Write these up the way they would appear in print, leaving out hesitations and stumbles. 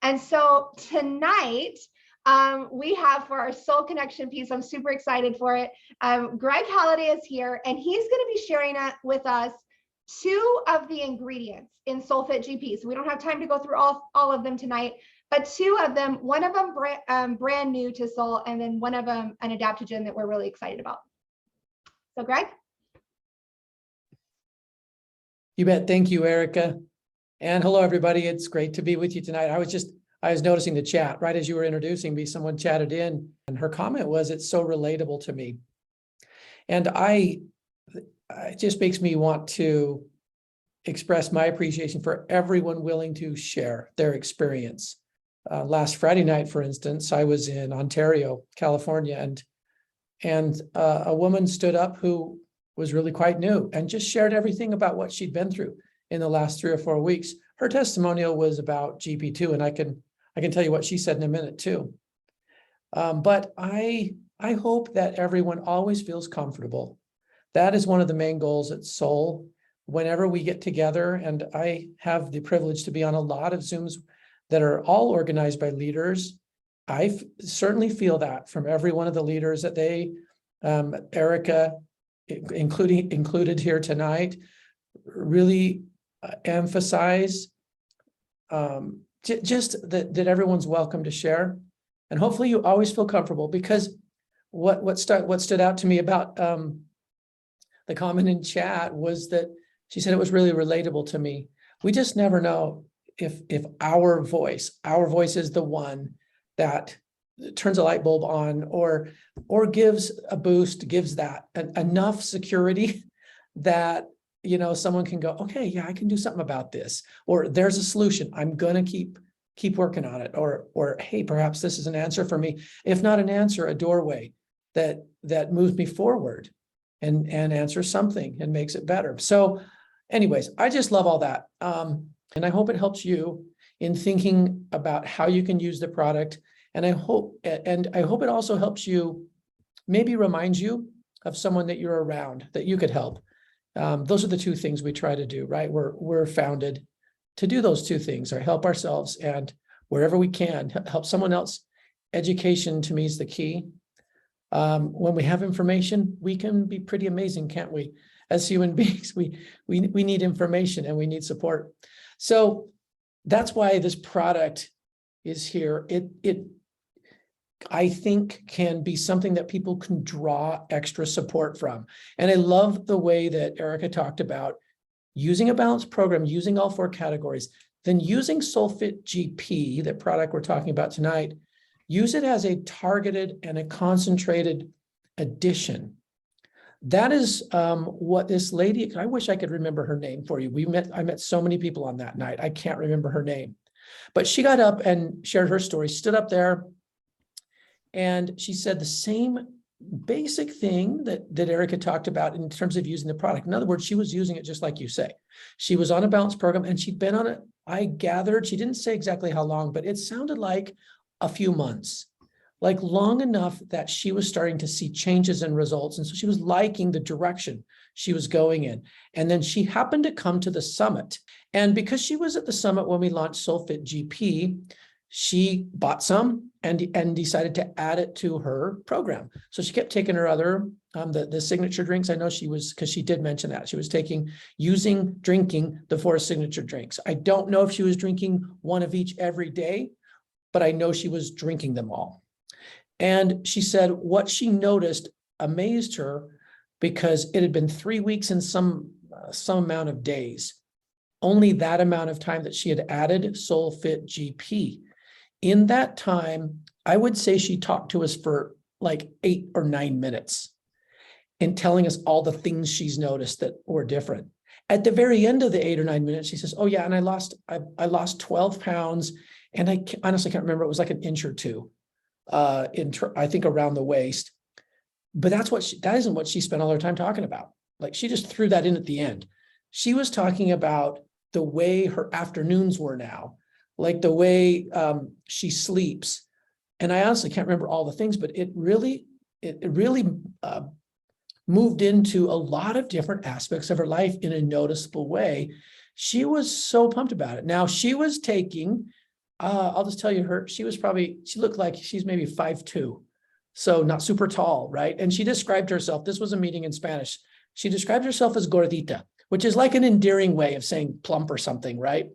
And so tonight, we have for our soul connection piece, I'm super excited for it. Greg Halliday is here, and he's going to be sharing with us 2 of the ingredients in SolleFIT GP. So we don't have time to go through all of them tonight, but 2 of them, one of them brand new to Solle, and then one of them an adaptogen that we're really excited about. So Greg? You bet. Thank you, Erica. And hello, everybody. It's great to be with you tonight. I was noticing the chat right as you were introducing me. Someone chatted in, and her comment was, "It's so relatable to me." And it just makes me want to express my appreciation for everyone willing to share their experience. Last Friday night, for instance, I was in Ontario, California, and a woman stood up who was really quite new and just shared everything about what she'd been through in the last 3 or 4 weeks. Her testimonial was about GP2, and I can tell you what she said in a minute too. But I hope that everyone always feels comfortable. That is one of the main goals at Solle. Whenever we get together, and I have the privilege to be on a lot of Zooms that are all organized by leaders, I certainly feel that from every one of the leaders that they, Erica, included here tonight, really emphasize just that everyone's welcome to share. And hopefully you always feel comfortable, because what stood out to me about the comment in chat was that she said it was really relatable to me. We just never know if our voice is the one that turns a light bulb on, or gives a boost, gives that enough security that, you know, someone can go, okay, yeah, I can do something about this, or there's a solution. I'm gonna keep working on it, or hey, perhaps this is an answer for me. If not an answer, a doorway that moves me forward and answers something and makes it better. So anyways, I just love all that. And I hope it helps you in thinking about how you can use the product. And I hope it also helps you, maybe reminds you of someone that you're around that you could help. Those are the 2 things we try to do, right? We're founded to do those 2 things, or help ourselves, and wherever we can, help someone else. Education to me is the key. When we have information, we can be pretty amazing, can't we? As human beings, we need information and we need support. So that's why this product is here. It I think can be something that people can draw extra support from. And I love the way that Erica talked about using a balanced program, using all 4 categories, then using SolleFIT GP, the product we're talking about tonight, use it as a targeted and a concentrated addition. That is what this lady, I wish I could remember her name for you. I met so many people on that night. I can't remember her name, but she got up and shared her story, stood up there, and she said the same basic thing that Erica talked about in terms of using the product. In other words, she was using it just like you say. She was on a balanced program, and she'd been on it, I gathered, she didn't say exactly how long, but it sounded like a few months, like long enough that she was starting to see changes in results. And so she was liking the direction she was going in. And then she happened to come to the summit. And because she was at the summit when we launched SolleFIT GP, she bought some and decided to add it to her program. So she kept taking her other, the signature drinks. I know she was, because she did mention that she was drinking the 4 signature drinks. I don't know if she was drinking one of each every day, but I know she was drinking them all. And she said what she noticed amazed her, because it had been 3 weeks and some amount of days, only that amount of time that she had added SolleFIT GP. In that time, I would say she talked to us for like 8 or 9 minutes and telling us all the things she's noticed that were different. At the very end of the 8 or 9 minutes, she says, oh yeah, and I lost 12 pounds. And I honestly can't remember, it was like an inch or 2, I think around the waist. But that isn't what she spent all her time talking about. Like, she just threw that in at the end. She was talking about the way her afternoons were now, like the way she sleeps. And I honestly can't remember all the things, but it really moved into a lot of different aspects of her life in a noticeable way. She was so pumped about it. Now, she was taking I'll just tell you, she looked like she's maybe 5'2", so not super tall, right? And she described herself, this was a meeting in Spanish. She described herself as gordita, which is like an endearing way of saying plump or something, right?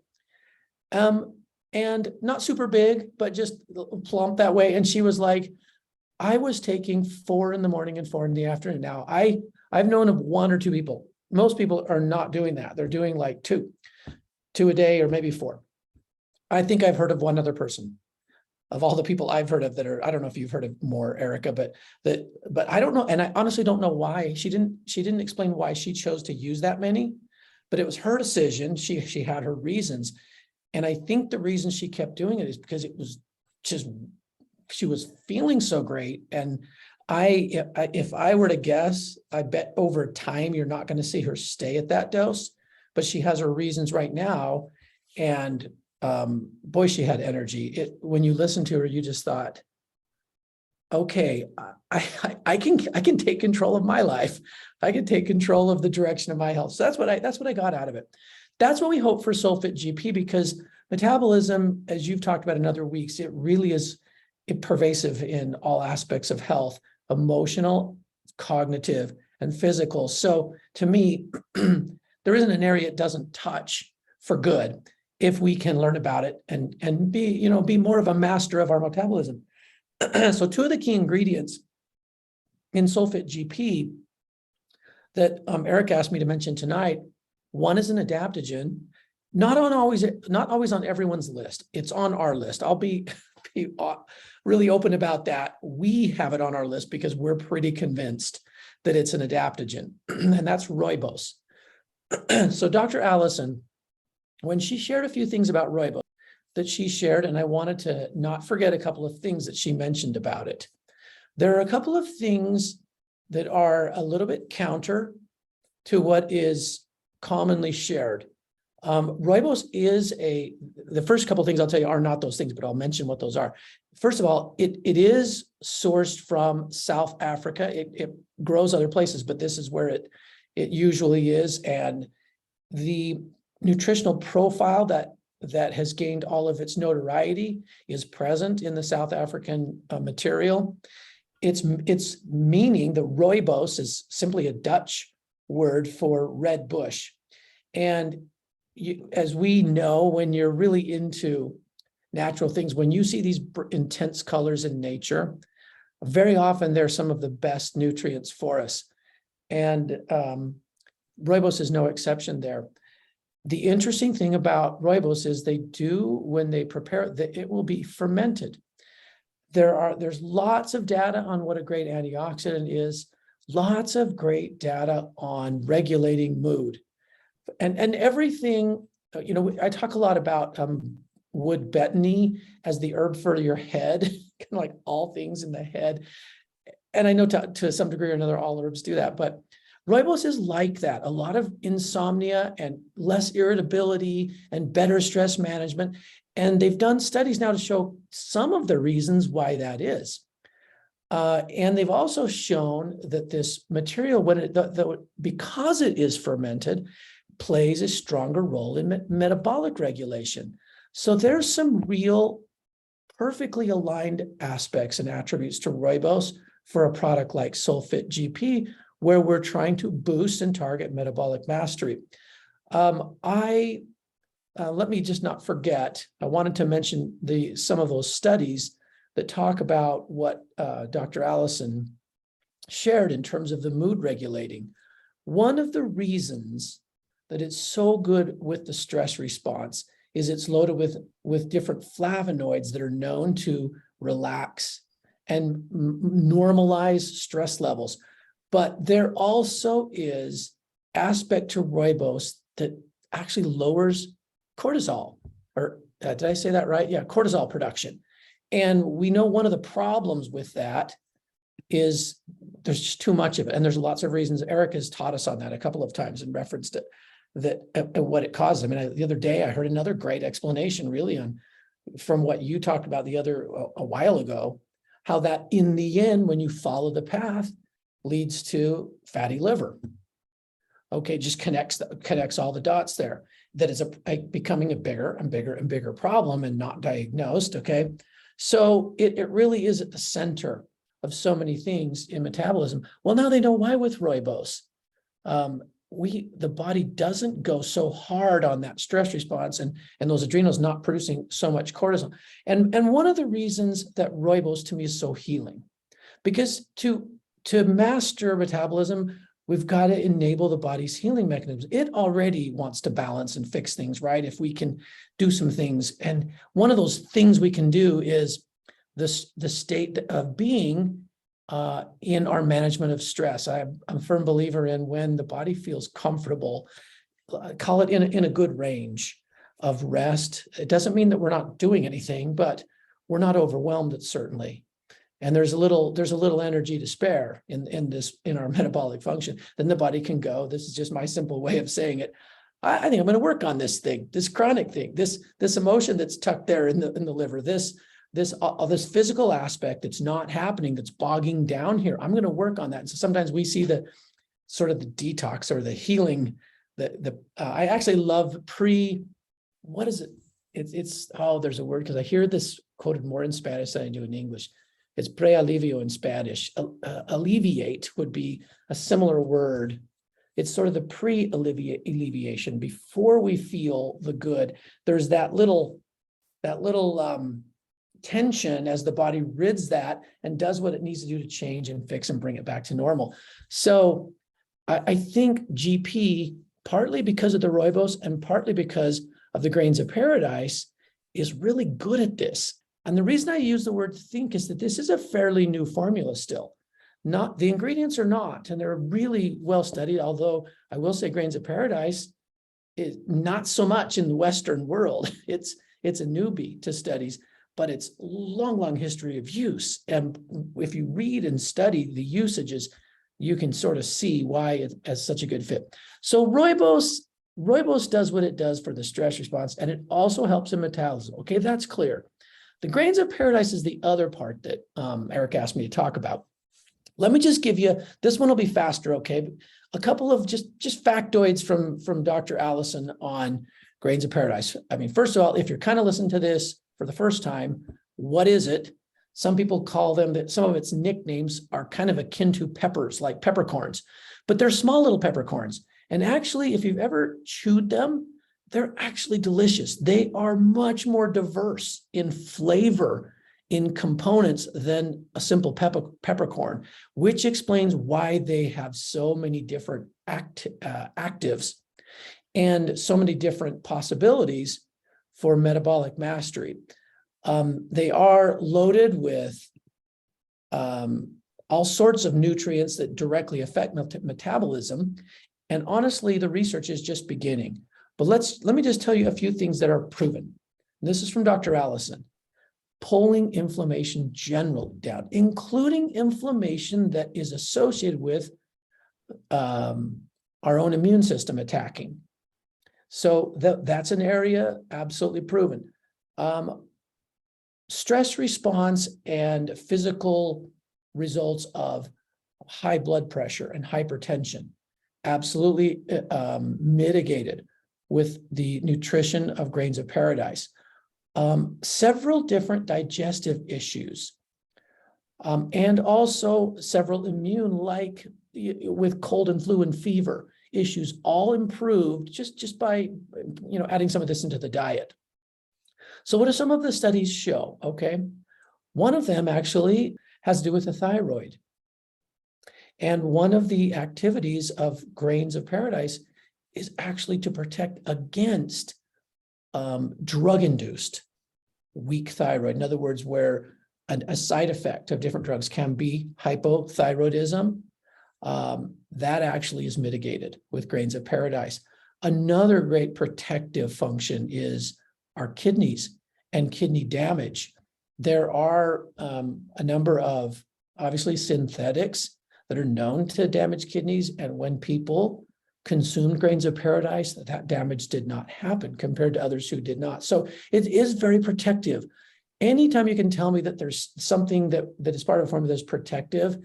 And not super big, but just plump that way. And she was like, I was taking 4 in the morning and 4 in the afternoon. Now, I've known of 1 or 2 people. Most people are not doing that. They're doing like 2 a day or maybe 4. I think I've heard of 1 other person of all the people I've heard of that are, I don't know if you've heard of more, Erica, but I don't know. And I honestly don't know why she didn't explain why she chose to use that many, but it was her decision. She had her reasons. And I think the reason she kept doing it is because it was just, she was feeling so great. And if I were to guess, I bet over time, you're not going to see her stay at that dose, but she has her reasons right now. And boy, she had energy. When you listen to her, you just thought, okay, I can take control of my life. I can take control of the direction of my health. So that's what I got out of it. That's what we hope for SolleFIT GP, because metabolism, as you've talked about in other weeks, it really is pervasive in all aspects of health, emotional, cognitive, and physical. So to me, there isn't an area it doesn't touch for good if we can learn about it and be more of a master of our metabolism. So 2 of the key ingredients in SolleFIT GP that Eric asked me to mention tonight, one is an adaptogen, not always on everyone's list. It's on our list. I'll be really open about that. We have it on our list because we're pretty convinced that it's an adaptogen, and that's Rooibos. So Dr. Allison, when she shared a few things about Rooibos that she shared, and I wanted to not forget a couple of things that she mentioned about it. There are a couple of things that are a little bit counter to what is commonly shared. Rooibos is the first couple of things I'll tell you are not those things, but I'll mention what those are. First of all, it is sourced from South Africa. It grows other places, but this is where it usually is. And the nutritional profile that has gained all of its notoriety is present in the South African material. Its meaning, the Rooibos, is simply a Dutch word for red bush. And as we know, when you're really into natural things, when you see these intense colors in nature, very often they're some of the best nutrients for us. And Rooibos is no exception there. The interesting thing about Rooibos is when they prepare it, it will be fermented. There's lots of data on what a great antioxidant is, lots of great data on regulating mood. And everything, I talk a lot about wood betony as the herb for your head, kind of like all things in the head. And I know to some degree or another, all herbs do that, but Rooibos is like that. A lot of insomnia and less irritability and better stress management. And they've done studies now to show some of the reasons why that is. And they've also shown that this material, because it is fermented, plays a stronger role in metabolic regulation. So there's some real perfectly aligned aspects and attributes to Rooibos for a product like SolleFIT GP, where we're trying to boost and target metabolic mastery. Let me just not forget, I wanted to mention some of those studies that talk about what Dr. Allison shared in terms of the mood regulating. One of the reasons that it's so good with the stress response is it's loaded with different flavonoids that are known to relax and normalize stress levels. But there also is aspect to Rooibos that actually lowers cortisol, or did I say that right? Yeah, cortisol production. And we know one of the problems with that is there's just too much of it. And there's lots of reasons. Eric has taught us on that a couple of times and referenced it, what it causes. I mean, the other day I heard another great explanation really from what you talked about a while ago, how that in the end, when you follow the path, leads to fatty liver. Okay, just connects all the dots there. that is becoming a bigger and bigger and bigger problem and not diagnosed, okay? So it really is at the center of so many things in metabolism. Well, now they know why with Rooibos. The body doesn't go so hard on that stress response and those adrenals not producing so much cortisol. And one of the reasons that Rooibos to me is so healing, because to master metabolism, we've got to enable the body's healing mechanisms. It already wants to balance and fix things, right? If we can do some things. And one of those things we can do is the state of being in our management of stress. I'm a firm believer in when the body feels comfortable, call it in a good range of rest. It doesn't mean that we're not doing anything, but we're not overwhelmed, certainly. And there's a little energy to spare in our metabolic function. Then the body can go. This is just my simple way of saying it. I think I'm going to work on this thing, this chronic thing, this emotion that's tucked there in the liver, this physical aspect that's not happening, that's bogging down here. I'm going to work on that. And so sometimes we see the sort of the detox or the healing. I actually love what is it? There's a word, because I hear this quoted more in Spanish than I do in English. It's pre-alivio in Spanish. Alleviate would be a similar word. It's sort of the pre-alleviation before we feel the good. There's that little tension as the body rids that and does what it needs to do to change and fix and bring it back to normal. So I think GP, partly because of the Rooibos and partly because of the grains of paradise, is really good at this. And the reason I use the word think is that this is a fairly new formula still. Not the ingredients are not, and they're really well studied, although I will say grains of paradise is not so much in the Western world. It's a newbie to studies, but it's long history of use. And if you read and study the usages, you can sort of see why it has such a good fit. So Rooibos does what it does for the stress response, and it also helps in metabolism. Okay, that's clear. The grains of paradise is the other part that Eric asked me to talk about. Let me just give you, this one will be faster, okay? A couple of just factoids from Dr. Allison on grains of paradise. I mean, first of all, if you're kind of listening to this for the first time, what is it? Some people call them, that some of its nicknames are kind of akin to peppers, like peppercorns, but they're small little peppercorns. And actually, if you've ever chewed them, they're actually delicious. They are much more diverse in flavor, in components, than a simple peppercorn, which explains why they have so many different actives and so many different possibilities for metabolic mastery. They are loaded with all sorts of nutrients that directly affect metabolism. And honestly, the research is just beginning. But let me just tell you a few things that are proven. This is from Dr. Allison. Pulling inflammation generally down, including inflammation that is associated with our own immune system attacking. So that's an area absolutely proven. Stress response and physical results of high blood pressure and hypertension, absolutely mitigated with the nutrition of grains of paradise. Several different digestive issues, and also several immune, like with cold and flu and fever issues, all improved just by adding some of this into the diet. So what do some of the studies show? Okay, one of them actually has to do with the thyroid. And one of the activities of grains of paradise is actually to protect against drug-induced weak thyroid. In other words, where a side effect of different drugs can be hypothyroidism, that actually is mitigated with grains of paradise. Another great protective function is our kidneys and kidney damage. There are a number of, obviously, synthetics that are known to damage kidneys, and when people consumed grains of paradise, that damage did not happen compared to others who did not. So it is very protective. Anytime you can tell me that there's something that is part of a formula that's protective,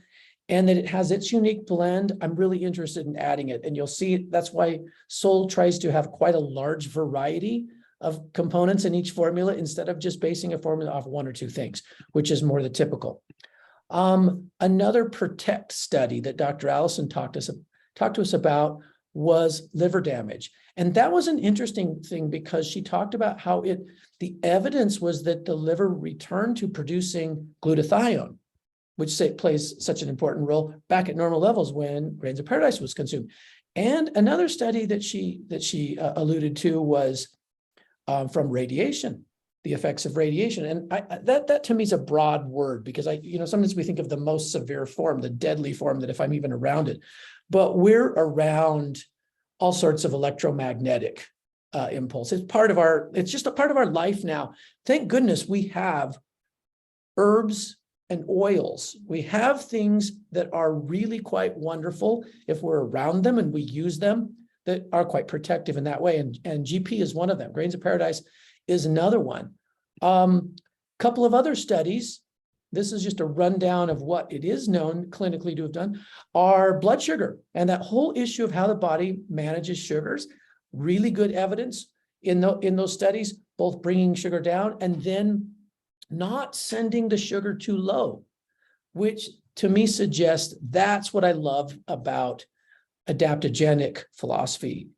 and that it has its unique blend. I'm really interested in adding it. And you'll see that's why Solle tries to have quite a large variety of components in each formula instead of just basing a formula off one or two things, which is more the typical. Another PROTECT study that Dr. Allison talked to us about was liver damage. And that was an interesting thing because she talked about how the evidence was that the liver returned to producing glutathione, which plays such an important role back at normal levels when grains of paradise was consumed. And another study that she alluded to was from radiation, the effects of radiation. And that to me is a broad word because sometimes we think of the most severe form, the deadly form, that if I'm even around it, but we're around all sorts of electromagnetic impulse. It's just a part of our life now. Thank goodness we have herbs and oils. We have things that are really quite wonderful if we're around them and we use them, that are quite protective in that way. And GP is one of them. Grains of Paradise is another one. Couple of other studies, this is just a rundown of what it is known clinically to have done, are blood sugar and that whole issue of how the body manages sugars. Really good evidence in those studies, both bringing sugar down and then not sending the sugar too low, which to me suggests that's what I love about adaptogenic philosophy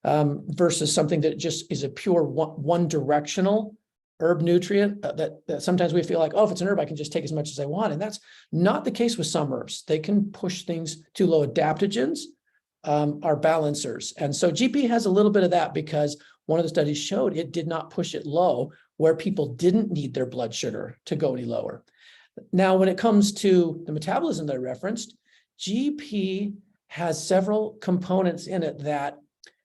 versus something that just is a pure one directional herb nutrient that sometimes we feel like, oh, if it's an herb, I can just take as much as I want. And that's not the case with some herbs. They can push things too low. Adaptogens are balancers. And so GP has a little bit of that because one of the studies showed it did not push it low where people didn't need their blood sugar to go any lower. Now, when it comes to the metabolism that I referenced, GP has several components in it that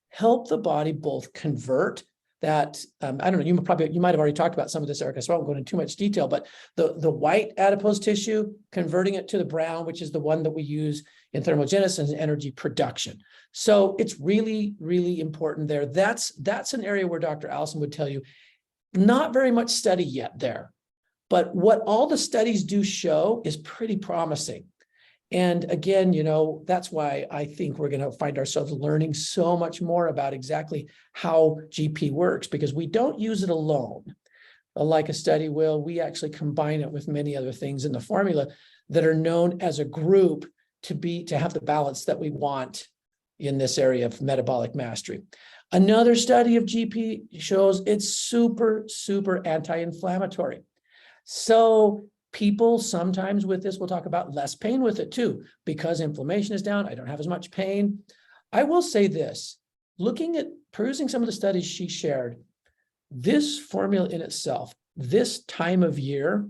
help the body both convert that, I don't know, you might have already talked about some of this, Erica, so I won't go into too much detail, but the white adipose tissue, converting it to the brown, which is the one that we use in thermogenesis and energy production. So it's really, really important there. That's an area where Dr. Allison would tell you, not very much study yet there, but what all the studies do show is pretty promising. And again, that's why I think we're going to find ourselves learning so much more about exactly how GP works, because we don't use it alone. Like a study will, we actually combine it with many other things in the formula that are known as a group to have the balance that we want in this area of metabolic mastery. Another study of GP shows it's super, super anti-inflammatory. So people sometimes with this will talk about less pain with it too, because inflammation is down. I don't have as much pain. I will say this, perusing some of the studies she shared, this formula in itself, this time of year,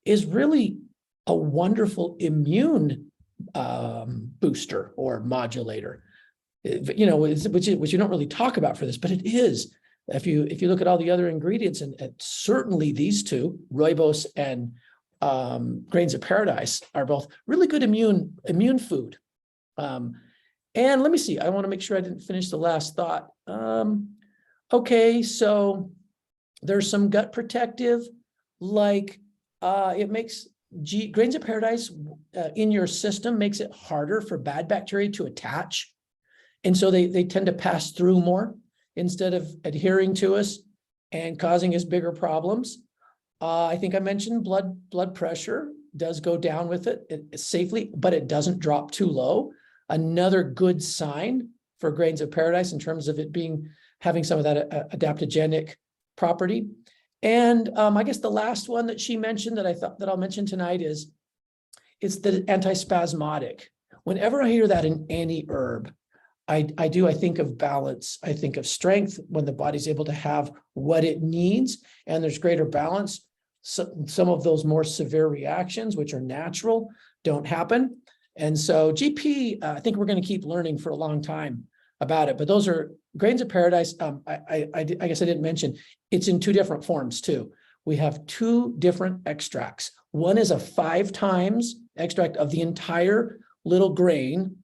is really a wonderful immune booster or modulator, which you don't really talk about for this, but it is. If you look at all the other ingredients, and certainly these two, Rooibos and grains of paradise, are both really good immune food. And let me see, I want to make sure I didn't finish the last thought. Okay, so there's some gut protective, like it makes grains of paradise in your system makes it harder for bad bacteria to attach. And so they tend to pass through more instead of adhering to us and causing us bigger problems. I think I mentioned blood pressure does go down with it safely, but it doesn't drop too low. Another good sign for grains of paradise in terms of it having some of that adaptogenic property. And I guess the last one that she mentioned that I thought that I'll mention tonight is it's the antispasmodic. Whenever I hear that in any herb, I think of balance. I think of strength when the body's able to have what it needs and there's greater balance. So, some of those more severe reactions, which are natural, don't happen. And so GP, I think we're going to keep learning for a long time about it, but those are grains of paradise. I guess I didn't mention, it's in two different forms too. We have two different extracts. One is a 5 times extract of the entire little grain,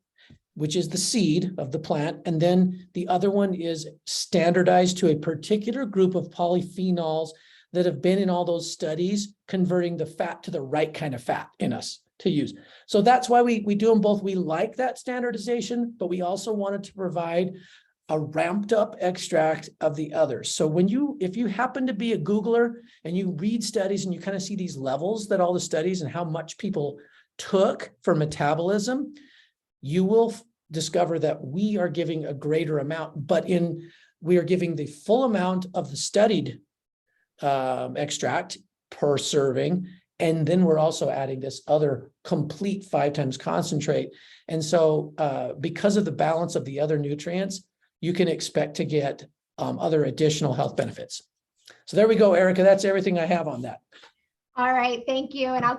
which is the seed of the plant. And then the other one is standardized to a particular group of polyphenols that have been in all those studies, converting the fat to the right kind of fat in us. to use. So that's why we do them both. We like that standardization, but we also wanted to provide a ramped up extract of the others. So if you happen to be a Googler and you read studies and you kind of see these levels that all the studies and how much people took for metabolism, you will discover that we are giving a greater amount, but we are giving the full amount of the studied extract per serving. And then we're also adding this other complete 5 times concentrate. And so because of the balance of the other nutrients, you can expect to get other additional health benefits. So there we go, Erica. That's everything I have on that. All right, thank you. And I'll